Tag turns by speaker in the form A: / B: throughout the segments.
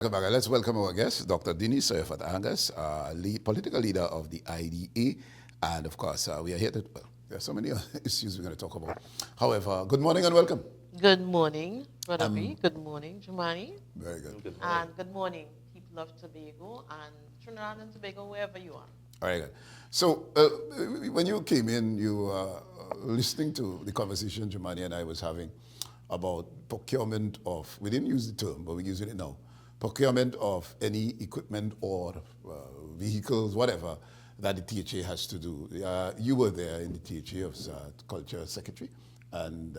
A: Welcome back. Let's welcome our guest, Dr. Denise Tsoiafatt Angus, political leader of the IDA. And of course, we are here to, well, there are so many issues we're going to talk about. However, good morning and welcome.
B: Good morning, Brother B. Good morning, Jumaane.
A: Very good.
B: And good morning, people of Tobago and Trinidad and Tobago, wherever you are.
A: Very good. So, when you came in, you were listening to the conversation Jumaane and I was having about procurement of, we didn't use the term, but we're using it now, procurement of any equipment or vehicles, whatever, that the THA has to do. You were there in the THA as Culture Secretary. And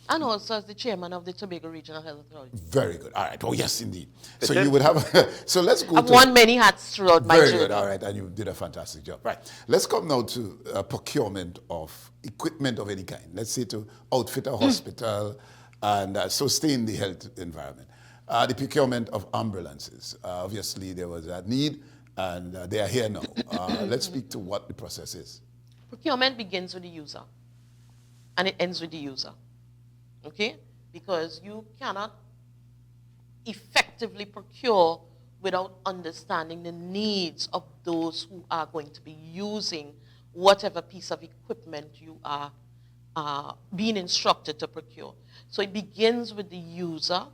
B: also as the chairman of the Tobago Regional Health Authority.
A: Very good. All right. Oh, yes, indeed. So you would have, so let's go
B: I've worn many hats throughout my journey.
A: Very good. All right. And you did a fantastic job. Right. Let's come now to procurement of equipment of any kind. Let's say to outfit a hospital and sustain the health environment. The procurement of ambulances. Obviously, there was that need, and they are here now. Let's speak to what the process is.
B: Procurement begins with the user, and it ends with the user. Okay? Because you cannot effectively procure without understanding the needs of those who are going to be using whatever piece of equipment you are being instructed to procure. So it begins with the user,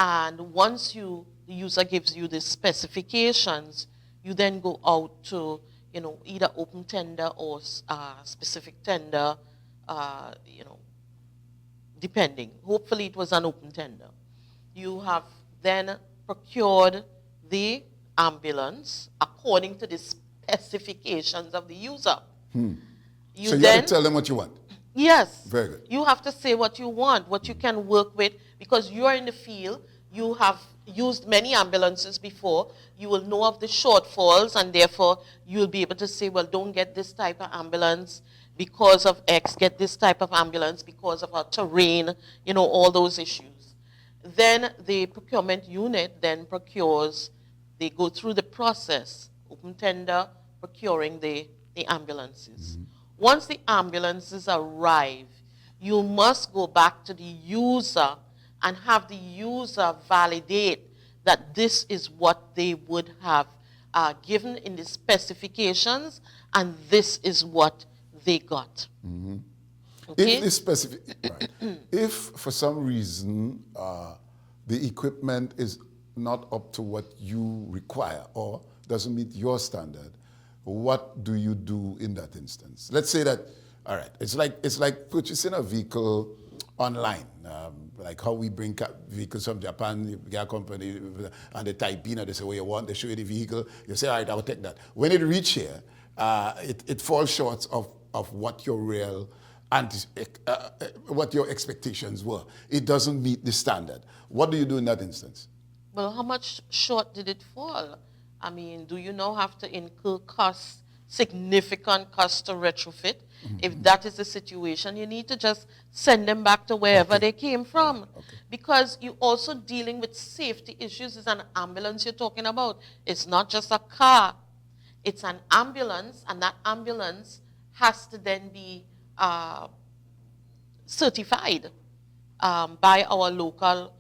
B: and once the user gives you the specifications, you then go out to, either open tender or specific tender, depending. Hopefully it was an open tender. You have then procured the ambulance according to the specifications of the user.
A: So you have to tell them what you want.
B: Yes.
A: Very good.
B: You have to say what you want, what you can work with, because you are in the field. You have used many ambulances before. You will know of the shortfalls, and therefore you will be able to say, well, don't get this type of ambulance because of X, get this type of ambulance because of our terrain, all those issues. Then the procurement unit then procures, they go through the process, open tender, procuring the ambulances. Mm-hmm. Once the ambulances arrive, you must go back to the user and have the user validate that this is what they would have given in the specifications, and this is what they got.
A: Mm-hmm.
B: Okay?
A: If for some reason the equipment is not up to what you require or doesn't meet your standard, what do you do in that instance? Let's say that, all right, it's like purchasing a vehicle online, like how we bring vehicles from Japan. You get a company and they type in and they say what you want, they show you the vehicle, you say, all right, I'll take that. When it reaches here, it falls short of what your real what your expectations were. It doesn't meet the standard. What do you do in that instance?
B: Well, how much short did it fall? I mean, do you now have to incur costs, significant costs to retrofit? Mm-hmm. If that is the situation, you need to just send them back to wherever they came from. Okay. Because you're also dealing with safety issues. It's an ambulance you're talking about. It's not just a car. It's an ambulance, and that ambulance has to then be certified by our local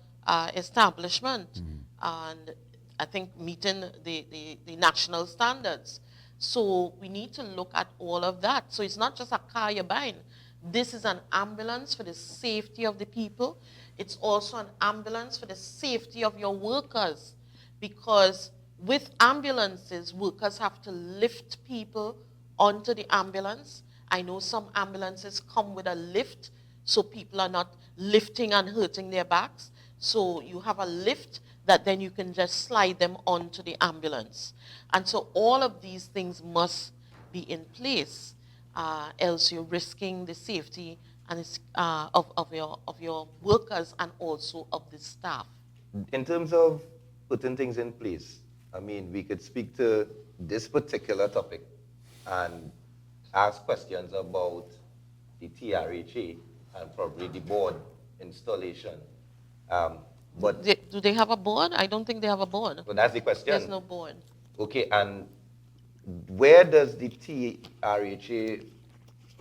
B: establishment. Mm-hmm. And I think meeting the national standards. So we need to look at all of that. So it's not just a car you're buying. This is an ambulance for the safety of the people. It's also an ambulance for the safety of your workers. Because with ambulances, workers have to lift people onto the ambulance. I know some ambulances come with a lift, so people are not lifting and hurting their backs. So you have a lift that then you can just slide them onto the ambulance. And so all of these things must be in place, else you're risking the safety and of your workers and also of the staff.
C: In terms of putting things in place, I mean, we could speak to this particular topic and ask questions about the TRHA and probably the board installation. But
B: do they have a board? I don't think they have a board.
C: Well, that's the question.
B: There's no board.
C: Okay, and where does the TRHA,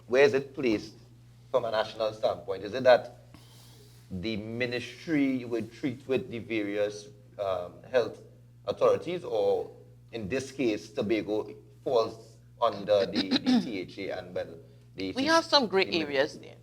C: where is it placed from a national standpoint? Is it that the ministry would treat with the various health authorities, or in this case, Tobago falls under the THA and, well,
B: we have some gray areas there.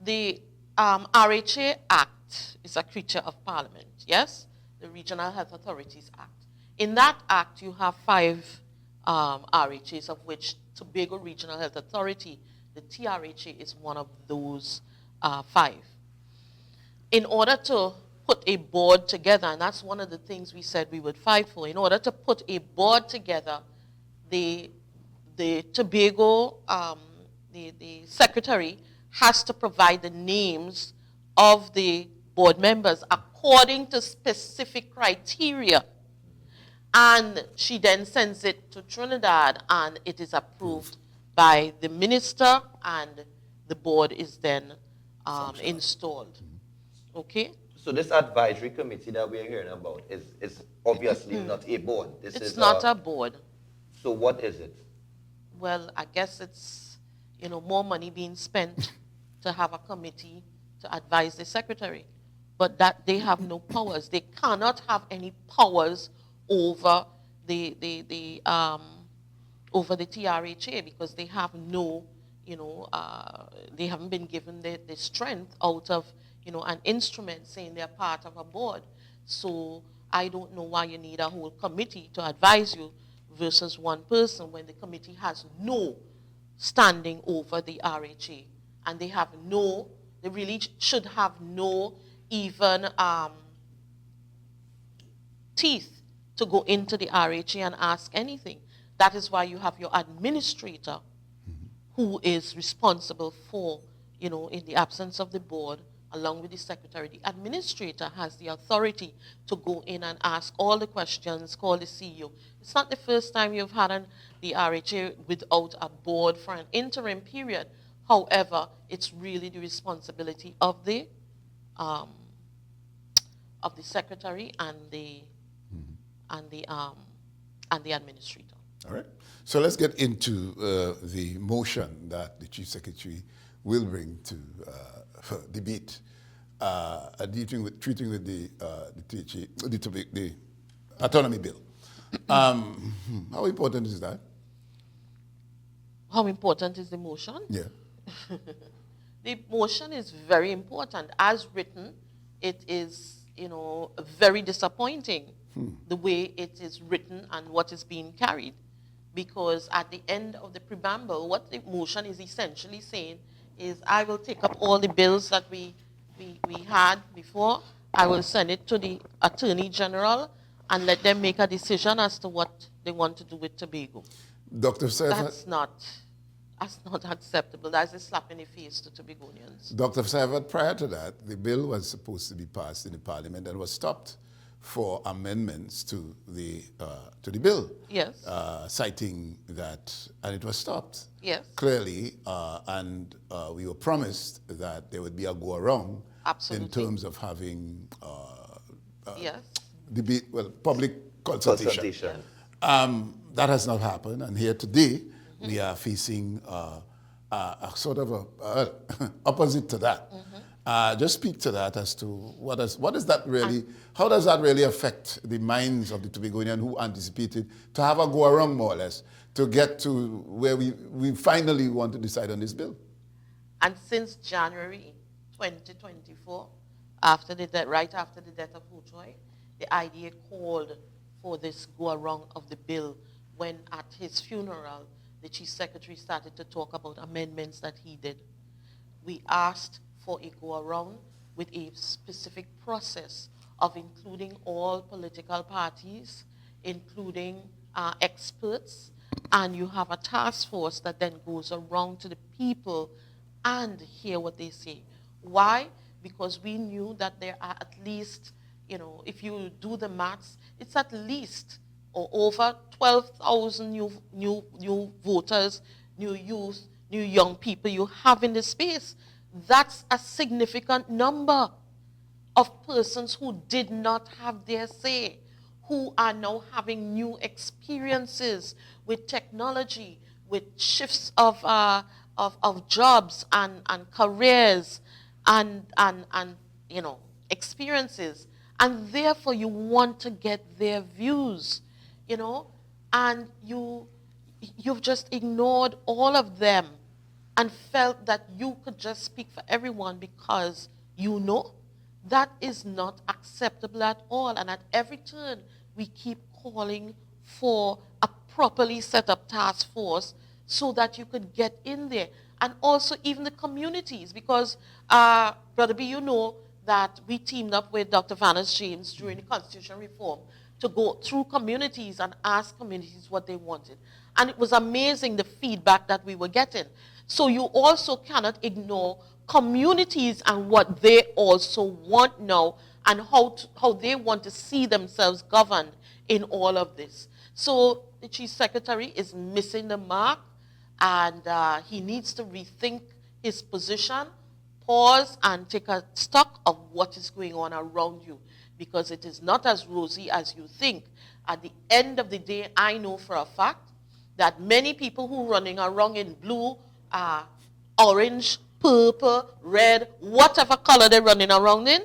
B: The RHA Act is a creature of Parliament, yes? The Regional Health Authorities Act. In that act, you have 5 RHAs, of which Tobago Regional Health Authority, the TRHA, is one of those 5. In order to put a board together, and that's one of the things we said we would fight for, in order to put a board together, the Tobago, the secretary has to provide the names of the board members according to specific criteria. And she then sends it to Trinidad, and it is approved by the minister, and the board is then installed. Okay?
C: So this advisory committee that we're hearing about is obviously not a board.
B: It's not a board.
C: So what is it?
B: Well, I guess it's, more money being spent to have a committee to advise the secretary. But that they have no powers. They cannot have any powers over the TRHA, because they have no, they haven't been given the strength out of, an instrument saying they're part of a board. So I don't know why you need a whole committee to advise you versus one person when the committee has no standing over the RHA. And they have no, they really should have no even teeth to go into the RHA and ask anything. That is why you have your administrator who is responsible for, in the absence of the board, along with the secretary. The administrator has the authority to go in and ask all the questions, call the CEO. It's not the first time you've had the RHA without a board for an interim period. However, it's really the responsibility of the secretary and the administrator.
A: All right. So let's get into the motion that the Chief Secretary will bring to debate, treating with the autonomy bill. How important is that?
B: How important is the motion?
A: Yeah.
B: The motion is very important. As written, it is, very disappointing the way it is written and what is being carried. Because at the end of the preamble, what the motion is essentially saying is, I will take up all the bills that we had before, I will send it to the Attorney General and let them make a decision as to what they want to do with Tobago.
A: Dr. Tsoiafatt?
B: That's not acceptable. That's a slap in the face to Tobagonians.
A: Dr. Tsoiafatt, prior to that, the bill was supposed to be passed in the Parliament and was stopped for amendments to the bill.
B: Yes.
A: Citing that, and it was stopped.
B: Yes.
A: Clearly, and we were promised that there would be a go-around in terms of having
B: yes.
A: debate, public consultation.
B: Yes.
A: That has not happened, and here today we are facing a sort of a opposite to that. Just speak to that as to what is that really, how does that really affect the minds of the Tobagonian who anticipated to have a go-around, more or less, to get to where we finally want to decide on this bill?
B: And since January 2024, right after the death of Hujoy, the idea called for this go-around of the bill when at his funeral, the Chief Secretary started to talk about amendments that he did. We asked for a go-around with a specific process of including all political parties, including experts, and you have a task force that then goes around to the people and hear what they say. Why? Because we knew that there are at least, if you do the maths, it's at least or over 12,000 new voters, new youth, new young people you have in the space. That's a significant number of persons who did not have their say, who are now having new experiences with technology, with shifts of jobs and careers and experiences. And therefore, you want to get their views, and you've just ignored all of them and felt that you could just speak for everyone because that is not acceptable at all. And at every turn, we keep calling for a properly set up task force so that you could get in there. And also even the communities, because, Brother B, that we teamed up with Dr. Vaness James during the Constitution reform to go through communities and ask communities what they wanted. And it was amazing the feedback that we were getting. So you also cannot ignore communities and what they also want now and how they want to see themselves governed in all of this. So the Chief Secretary is missing the mark, and he needs to rethink his position, pause and take a stock of what is going on around you, because it is not as rosy as you think. At the end of the day, I know for a fact that many people who are running around in blue, orange, purple, red, whatever color they're running around in,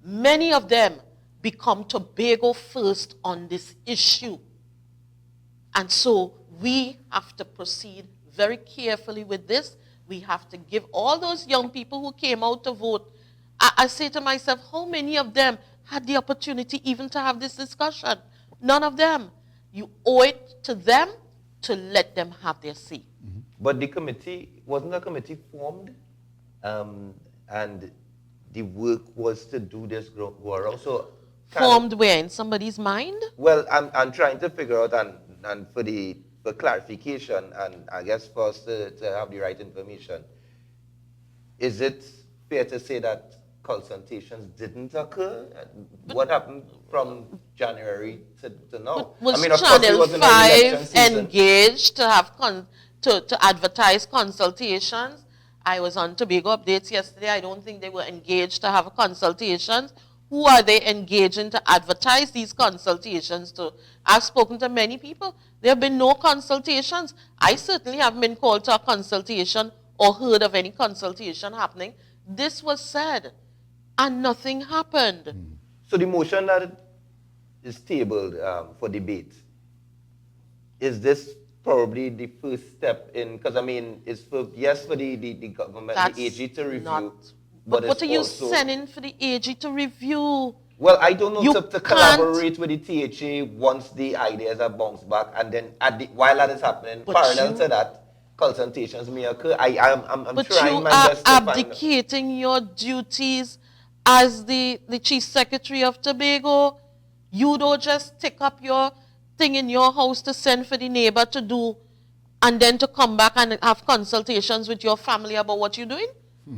B: many of them become Tobago first on this issue. And so we have to proceed very carefully with this. We have to give all those young people who came out to vote, I say to myself, how many of them had the opportunity even to have this discussion? None of them. You owe it to them to let them have their say.
C: Mm-hmm. But the committee, wasn't a committee formed? And the work was to do this go around. So
B: formed where? In somebody's mind?
C: Well, I'm trying to figure out, and for clarification, and I guess for us to have the right information, is it fair to say that consultations didn't occur? What happened from January to now?
B: Was Channel 5 engaged to have to advertise consultations? I was on Tobago Updates yesterday. I don't think they were engaged to have consultations. Who are they engaging to advertise these consultations to? I've spoken to many people. There have been no consultations. I certainly haven't been called to a consultation or heard of any consultation happening. This was said, and nothing happened.
C: So the motion that is tabled for debate, is this probably the first step in, because I mean, it's for the government,
B: That's
C: the AG to review.
B: Not, but what are you sending for the AG to review?
C: Well, I don't know, to collaborate with the THA once the ideas are bounced back, and then while that is happening, parallel to that, consultations may occur. I'm trying my best to find...
B: But you are abdicating your duties as the Chief Secretary of Tobago. You don't just take up your thing in your house to send for the neighbor to do, and then to come back and have consultations with your family about what you're doing?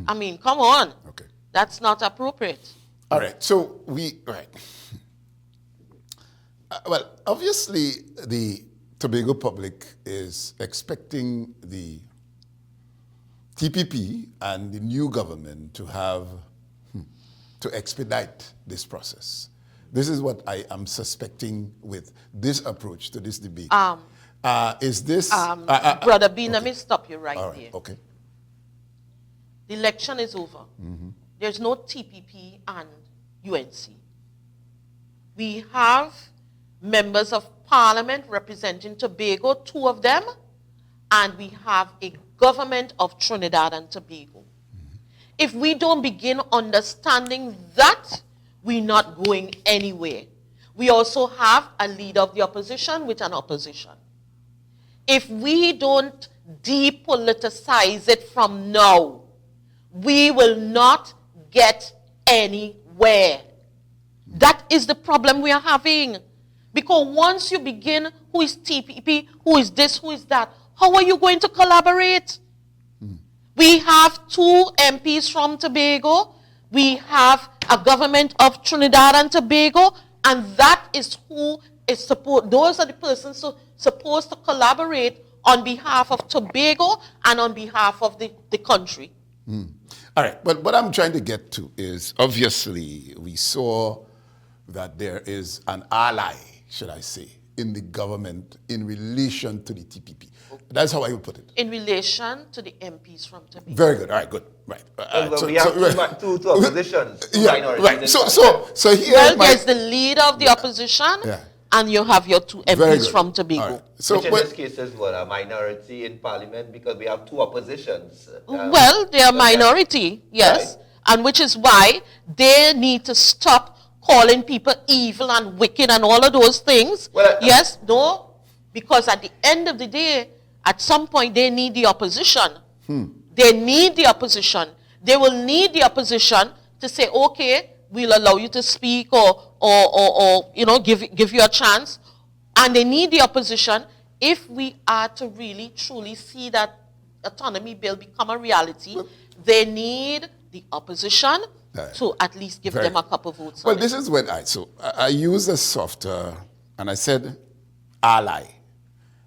B: I mean, come on.
A: Okay.
B: That's not appropriate.
A: All right. So well, obviously the Tobago public is expecting the TPP and the new government to have to expedite this process. This is what I am suspecting with this approach to this debate. Is this...
B: Brother B, let me stop you right there.
A: Okay.
B: The election is over. There's no TPP and UNC. We have members of parliament representing Tobago, 2 of them, and we have a government of Trinidad and Tobago. If we don't begin understanding that, we're not going anywhere. We also have a leader of the opposition with an opposition. If we don't depoliticize it from now, we will not get anywhere. That is the problem we are having. Because once you begin, who is TPP, who is this, who is that, how are you going to collaborate? We have 2 MPs from Tobago. We have a government of Trinidad and Tobago, and that is who is supposed, those are the persons supposed to collaborate on behalf of Tobago and on behalf of the country.
A: All right, but what I'm trying to get to is, obviously, we saw that there is an ally, should I say, in the government in relation to the TPP. That's how I would put it.
B: In relation to the MPs from Tobago.
A: Very good. All right, good. Right.
C: Well, we have two oppositions, two minorities.
A: Right. So here
B: Well, there's the leader of the opposition, and you have your two MPs from Tobago.
A: Right. So
C: which in this case is what, a minority in parliament, because we have two oppositions.
B: Well, they are minority, yes. Right. And which is why they need to stop calling people evil and wicked and all of those things. Well, yes, no, because at the end of the day, at some point they need the opposition. They need the opposition. They will need the opposition to say, okay, we'll allow you to speak or you know, give you a chance. And they need the opposition if we are to really truly see that autonomy bill become a reality. They need the opposition to at least give them a couple votes.
A: Well, this is when I use a softer, and I said ally,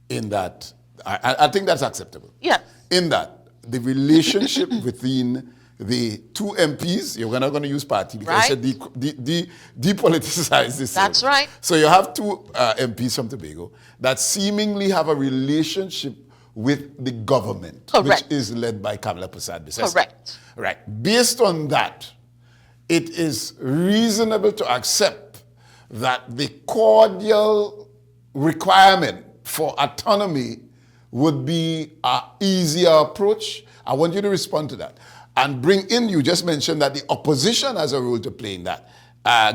A: in that I think that's acceptable.
B: Yes.
A: In that the relationship within the two MPs, you're not going to use party because I said depoliticize this.
B: That's right.
A: So you have two MPs from Tobago that seemingly have a relationship with the government, which is led by Kamala Persad-Bissessy.
B: Correct.
A: Right. Based on that, it is reasonable to accept that the cordial requirement for autonomy would be an easier approach. I want you to respond to that. And bring in, you just mentioned that the opposition has a role to play in that,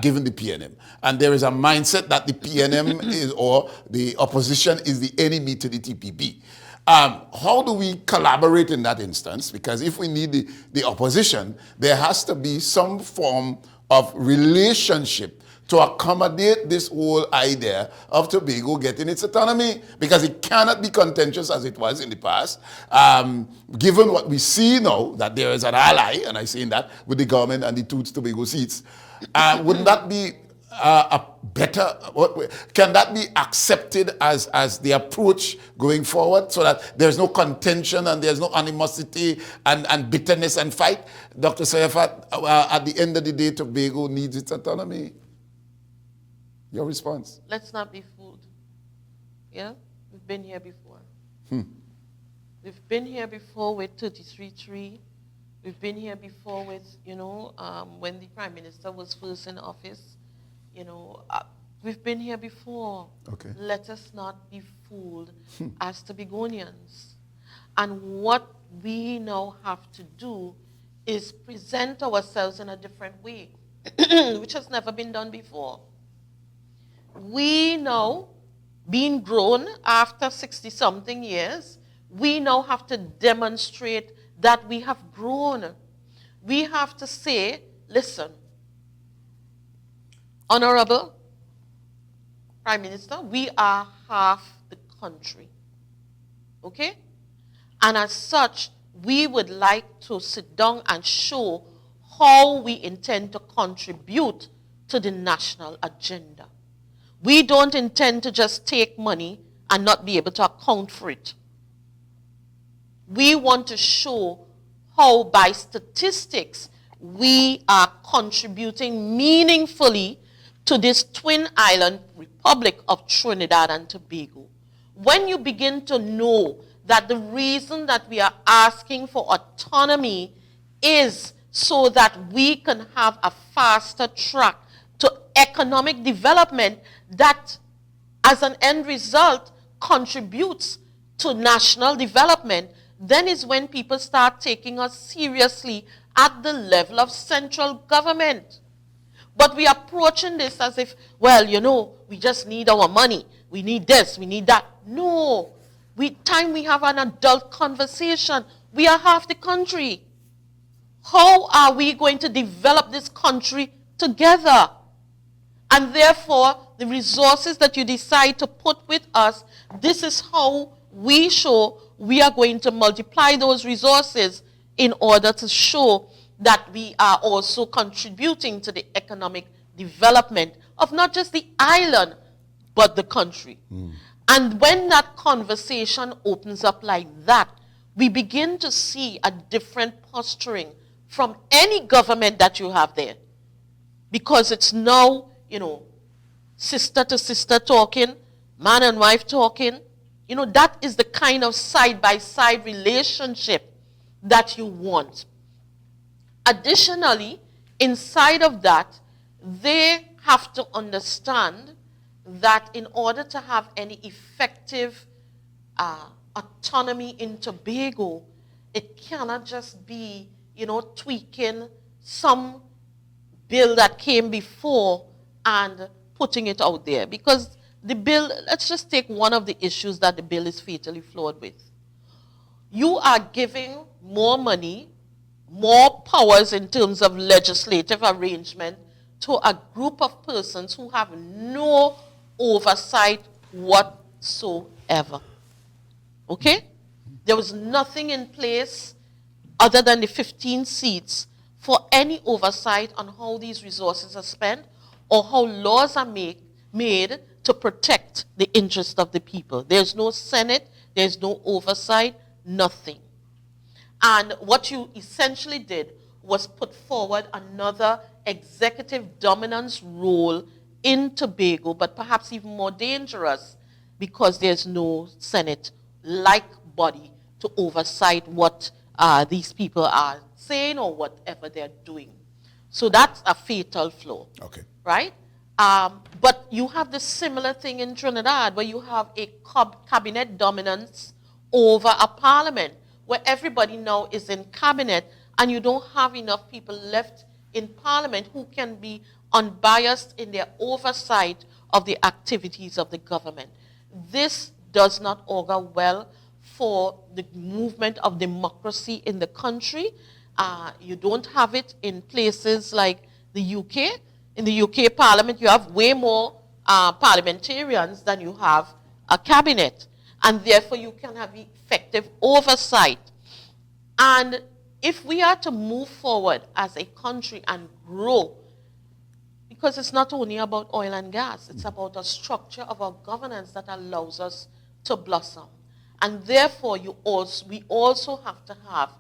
A: given the PNM. And there is a mindset that the PNM is, or the opposition is the enemy to the TPP. How do we collaborate in that instance? Because if we need the opposition, there has to be some form of relationship to accommodate this whole idea of Tobago getting its autonomy, because it cannot be contentious as it was in the past. Given what we see now, that there is an ally, and I say that, with the government and the two Tobago seats, wouldn't that be a better, can that be accepted as the approach going forward so that there's no contention and there's no animosity and bitterness and fight? Dr. Tsoiafatt, at the end of the day, Tobago needs its autonomy. Your response?
B: Let's not be fooled. Yeah? We've been here before. We've been here before with 33-3. We've been here before with, you know, when the Prime Minister was first in office. You know, we've been here before.
A: Okay.
B: Let us not be fooled as Tobagonians. And what we now have to do is present ourselves in a different way, which has never been done before. We now, being grown after 60-something years, we now have to demonstrate that we have grown. We have to say, listen, Honorable Prime Minister, we are half the country, okay? And as such, we would like to sit down and show how we intend to contribute to the national agenda. We don't intend to just take money and not be able to account for it. We want to show how by statistics we are contributing meaningfully to this twin island Republic of Trinidad and Tobago. When you begin to know that the reason that we are asking for autonomy is so that we can have a faster track to economic development that, as an end result, contributes to national development, then is when people start taking us seriously at the level of central government. But we are approaching this as if, well, you know, we just need our money. We need this, we need that. No. We have an adult conversation. We are half the country. How are we going to develop this country together? And therefore, the resources that you decide to put with us, this is how we show we are going to multiply those resources in order to show that we are also contributing to the economic development of not just the island, but the country. And when that conversation opens up like that, we begin to see a different posturing from any government that you have there. Because it's now, you know, sister to sister talking, man and wife talking. You know, that is the kind of side-by-side relationship that you want. Additionally, inside of that, they have to understand that in order to have any effective autonomy in Tobago, it cannot just be, you know, tweaking some bill that came before and putting it out there. Because the bill, let's just take one of the issues that the bill is fatally flawed with. You are giving more money, more powers in terms of legislative arrangement to a group of persons who have no oversight whatsoever. Okay? There was nothing in place other than the 15 seats for any oversight on how these resources are spent or how laws are made to protect the interest of the people. There's no Senate, there's no oversight, nothing. And what you essentially did was put forward another executive dominance role in Tobago, but perhaps even more dangerous because there's no Senate-like body to oversight what these people are saying or whatever they're doing. So that's a fatal flaw.
A: Okay.
B: Right? But you have the similar thing in Trinidad where you have a cabinet dominance over a parliament where everybody now is in cabinet and you don't have enough people left in parliament who can be unbiased in their oversight of the activities of the government. This does not augur well for the movement of democracy in the country. You don't have it in places like the UK. In the UK Parliament, you have way more parliamentarians than you have a cabinet. And therefore, you can have effective oversight. And if we are to move forward as a country and grow, because it's not only about oil and gas, it's about a structure of our governance that allows us to blossom. And therefore, we also have to have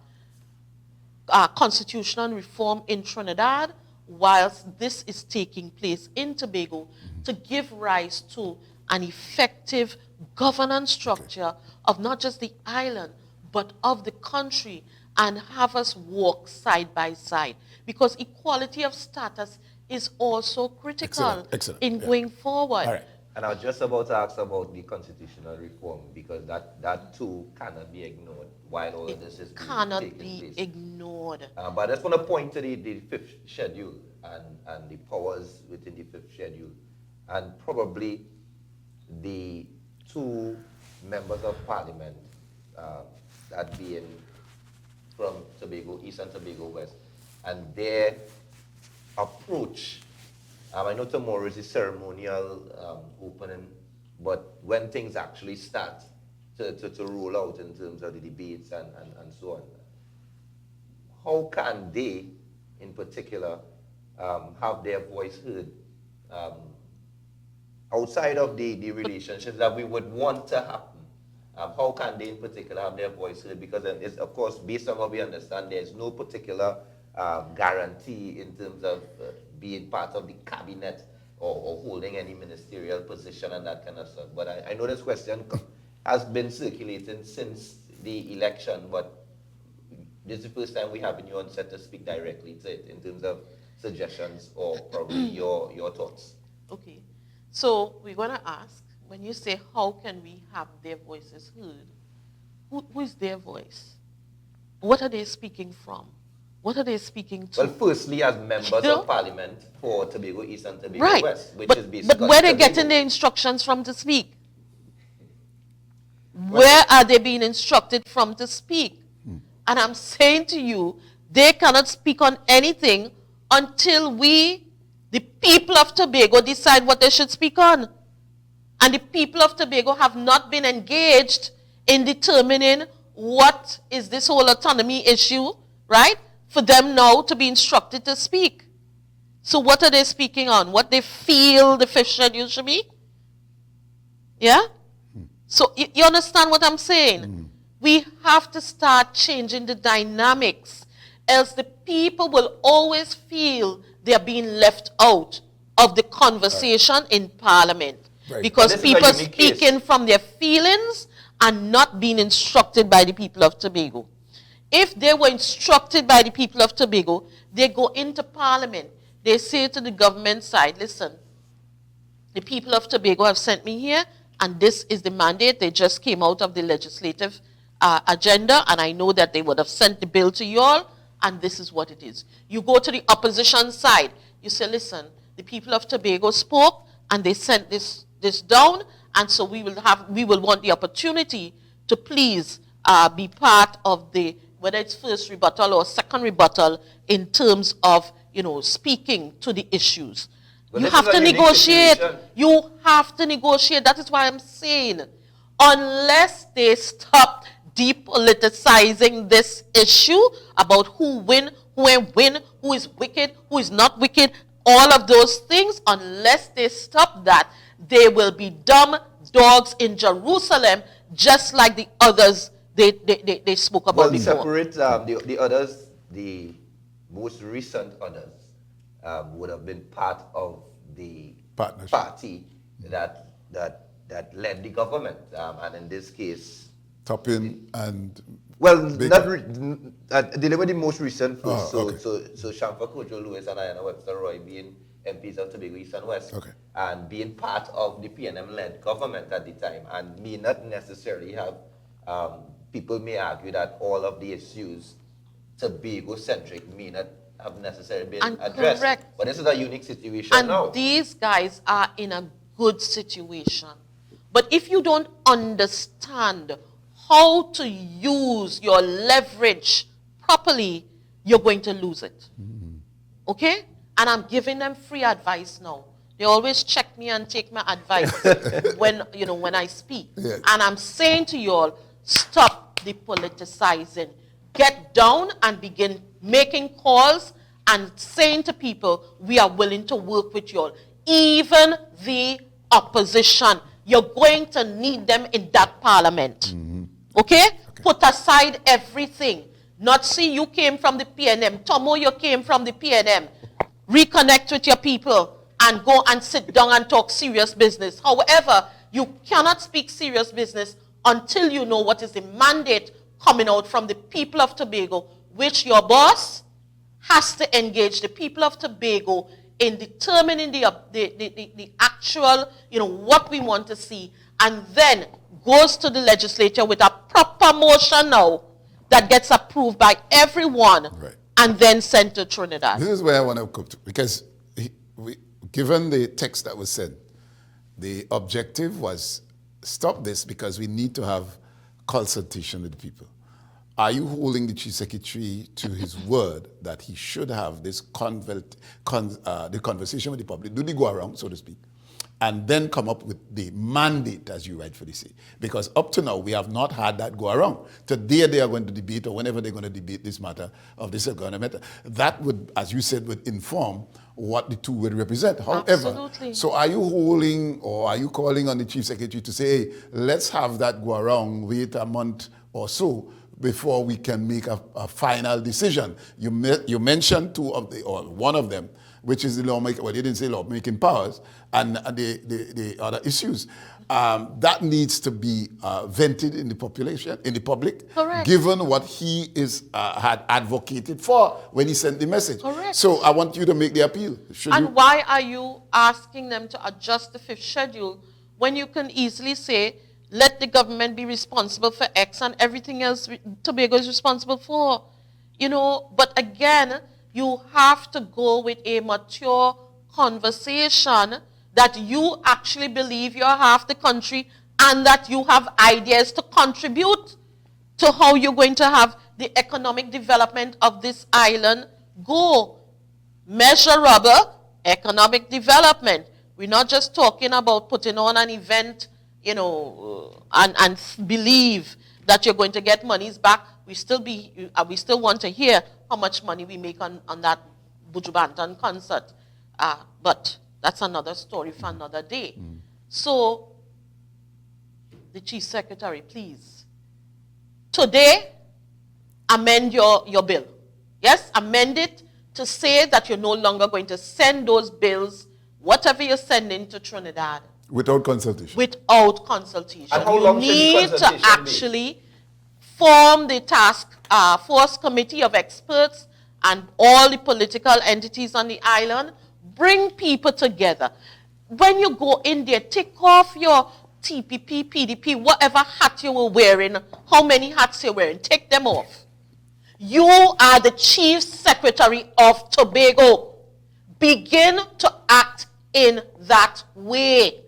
B: constitutional reform in Trinidad whilst this is taking place in Tobago to give rise to an effective governance structure of not just the island, but of the country, and have us walk side by side. Because equality of status is also critical in going forward.
A: All right.
C: And I was just about to ask about the constitutional reform, because that too cannot be ignored while all of this is
B: cannot
C: taking
B: be
C: place.
B: ignored.
C: But I just want to point to the fifth schedule and the powers within the fifth schedule, and probably the two members of parliament that being from Tobago East and Tobago West, and their approach. I know tomorrow is the ceremonial opening, but when things actually start to roll out in terms of the debates and so on, how can they, in particular, have their voice heard outside of the relationships that we would want to happen? How can they, in particular, have their voice heard? Because it's, of course, based on what we understand, there's no particular guarantee in terms of being part of the cabinet or holding any ministerial position and that kind of stuff. But I know this question has been circulating since the election, but this is the first time we have you on set to speak directly to it in terms of suggestions or probably your thoughts.
B: Okay. So we're going to ask, when you say how can we have their voices heard, who is their voice? What are they speaking from? What are they speaking to?
C: Well, firstly, as members of parliament for Tobago East and Tobago West, which is basically.
B: But where are they getting the instructions from to speak? Where are they being instructed from to speak? And I'm saying to you, they cannot speak on anything until we, the people of Tobago, decide what they should speak on. And the people of Tobago have not been engaged in determining what is this whole autonomy issue, right? For them now to be instructed to speak. So what are they speaking on? What they feel the fifth schedule should be? Yeah? So you understand what I'm saying? We have to start changing the dynamics, else the people will always feel they're being left out of the conversation in Parliament.
A: Right.
B: Because
C: But this is a
B: people
C: unique case.
B: speaking from their feelings and not being instructed by the people of Tobago. If they were instructed by the people of Tobago, they go into Parliament. They say to the government side, listen, the people of Tobago have sent me here, and this is the mandate. They just came out of the legislative agenda, and I know that they would have sent the bill to you all, and this is what it is. You go to the opposition side. You say, listen, the people of Tobago spoke, and they sent this down, and so we will want the opportunity to please be part of the, whether it's first rebuttal or second rebuttal, in terms of, speaking to the issues.
C: But
B: You
C: this
B: have
C: is a
B: to
C: unique
B: negotiate.
C: situation.
B: You have to negotiate. That is why I'm saying, unless they stop depoliticizing this issue about who win, who ain't win, who is wicked, who is not wicked, all of those things, unless they stop that, they will be dumb dogs in Jerusalem, just like the others they spoke about
C: Well,
B: before.
C: separate the others, the most recent others, would have been part of the
A: Partnership.
C: party that led the government, and in this case,
A: Topping and
C: well,
A: Baker.
C: deliver the most recent first.
A: Oh, okay.
C: So Shamfa Kojo Lewis and Ayanna Webster Roy being MPs of Tobago East and West,
A: Okay.
C: and being part of the PNM-led government at the time, and may not necessarily have, people may argue that all of the issues Tobago-centric may not have necessarily been
B: And
C: addressed.
B: correct.
C: But this is a unique situation
B: And
C: now.
B: these guys are in a good situation. But if you don't understand how to use your leverage properly, you're going to lose it. Okay? And I'm giving them free advice now. They always check me and take my advice when I speak.
A: Yeah.
B: And I'm saying to you all, stop the politicizing. Get down and begin making calls and saying to people, we are willing to work with you all. Even the opposition, you're going to need them in that parliament. Okay? Put aside everything. Not see you came from the PNM. Tomo, you came from the PNM. Reconnect with your people and go and sit down and talk serious business. However, you cannot speak serious business until you know what is the mandate coming out from the people of Tobago, which your boss has to engage the people of Tobago in determining the actual, what we want to see, and then goes to the legislature with a proper motion now that gets approved by everyone,
A: Right.
B: and then sent to Trinidad.
A: This is where I want to come to, because given the text that was sent, the objective was stop this because we need to have consultation with the people. Are you holding the Chief Secretary to his word that he should have this the conversation with the public, do the go around, so to speak, and then come up with the mandate, as you rightfully say? Because up to now, we have not had that go around. Today they are going to debate, or whenever they're going to debate this matter of this government, that would, as you said, would inform what the two would represent. However,
B: Absolutely.
A: so are you holding, or are you calling on the Chief Secretary to say, hey, let's have that go around, wait a month or so before we can make a final decision? You mentioned two of or one of them, which is the lawmaking, well, you didn't say lawmaking powers, and the other issues. That needs to be vented in the population, in the public,
B: Correct.
A: given what he had advocated for when he sent the message.
B: Correct.
A: So I want you to make the appeal.
B: And why are you asking them to adjust the fifth schedule when you can easily say, let the government be responsible for X and everything else Tobago is responsible for? But again, you have to go with a mature conversation that you actually believe you're half the country and that you have ideas to contribute to how you're going to have the economic development of this island go. Measurable economic development. We're not just talking about putting on an event, and believe that you're going to get monies back. We still want to hear how much money we make on that Buju Banton concert. But that's another story for another day. So, the Chief Secretary, please, today, amend your bill. Yes, amend it to say that you're no longer going to send those bills, whatever you're sending, to Trinidad.
A: Without consultation.
B: Without consultation.
C: And how
B: You
C: long should the
B: need to
C: consultation be?
B: actually form the task force committee of experts and all the political entities on the island. Bring people together. When you go in there, take off your TPP, PDP, whatever hat you were wearing, how many hats you're wearing, take them off. You are the chief secretary of Tobago. Begin to act in that way.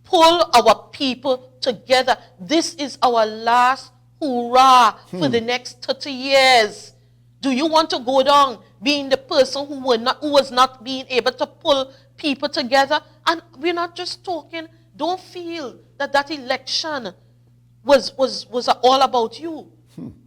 B: Pull our people together. This is our last hurrah for the next 30 years. Do you want to go down being the person who was not being able to pull people together? And we're not just talking. Don't feel that that election was all about you.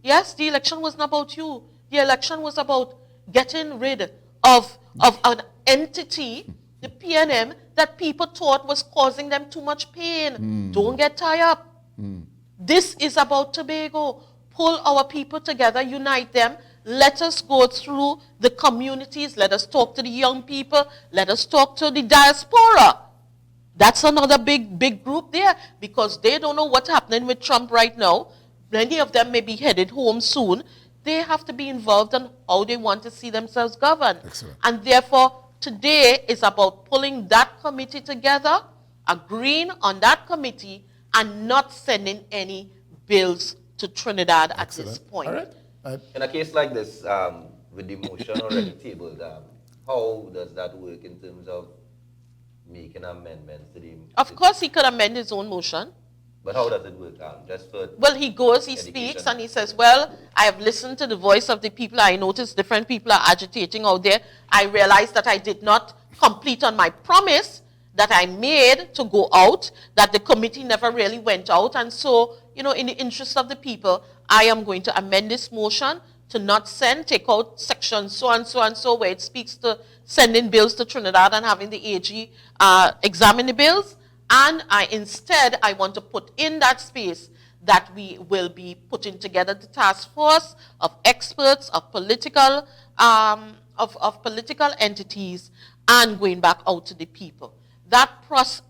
B: Yes, the election was not about you. The election was about getting rid of an entity, the PNM, that people thought was causing them too much pain. Don't get tied up. This is about Tobago. Pull our people together, unite them. Let us go through the communities. Let us talk to the young people. Let us talk to the diaspora. That's another big group there, because they don't know what's happening with Trump right now. Many of them may be headed home soon. They have to be involved in how they want to see themselves governed.
A: Excellent.
B: And therefore, today is about pulling that committee together, agreeing on that committee, and not sending any bills to Trinidad at this point.
A: All right.
C: In a case like this, with the motion already tabled, how does that work in terms of making amendments to the...
B: Of course, he could amend his own motion.
C: But how does it work? Just for...
B: Well, he goes, he speaks, and he says, well, I have listened to the voice of the people. I noticed different people are agitating out there. I realized that I did not complete on my promise that I made to go out, that the committee never really went out. And so, in the interest of the people, I am going to amend this motion to not take out section so and so and so, where it speaks to sending bills to Trinidad and having the AG examine the bills. And instead, I want to put in that space that we will be putting together the task force of experts, of political entities, and going back out to the people.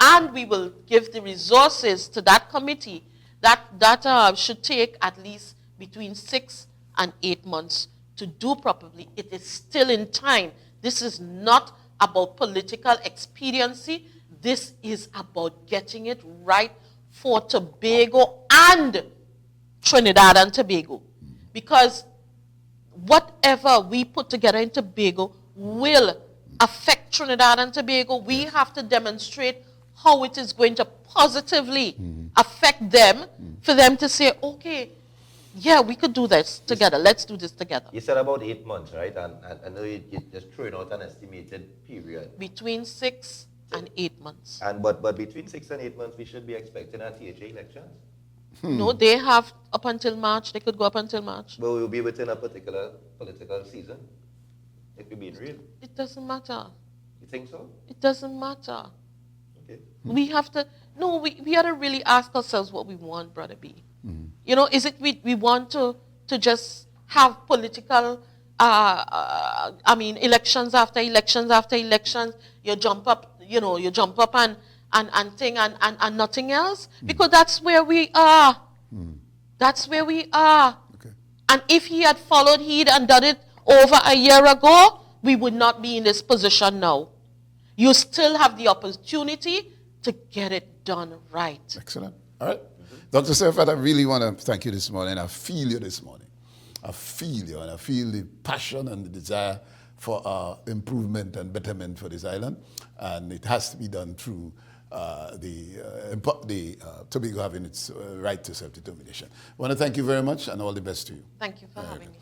B: And we will give the resources to that committee that should take at least between 6 and 8 months to do properly. It is still in time. This is not about political expediency. This is about getting it right for Tobago and Trinidad and Tobago. Because whatever we put together in Tobago will affect Trinidad and Tobago. We have to demonstrate how it is going to positively affect them for them to say, okay, yeah, we could do this together. Let's do this together.
C: You said about 8 months, right? And I know you're just throwing out an estimated period.
B: Between 6 and 8 months.
C: But between 6 and 8 months, we should be expecting a THA elections.
B: No, they have up until March. They could go up until March.
C: But we'll be within a particular political season, if we're being real.
B: It doesn't matter.
C: You think so?
B: It doesn't matter.
C: Okay.
B: We have to, we have to really ask ourselves what we want, Brother B. Is it we want to just have political, elections after elections after elections, you jump up and thing and nothing else? Because that's where we are. That's where we are.
A: Okay.
B: And if he had followed heed and done it over a year ago, we would not be in this position now. You still have the opportunity to get it done right.
A: Excellent. All right. Dr. Tsoiafatt, I really want to thank you this morning. I feel you this morning. I feel you, and I feel the passion and the desire for improvement and betterment for this island. And it has to be done through the Tobago having its right to self-determination. I want to thank you very much, and all the best to you.
B: Thank you for having me.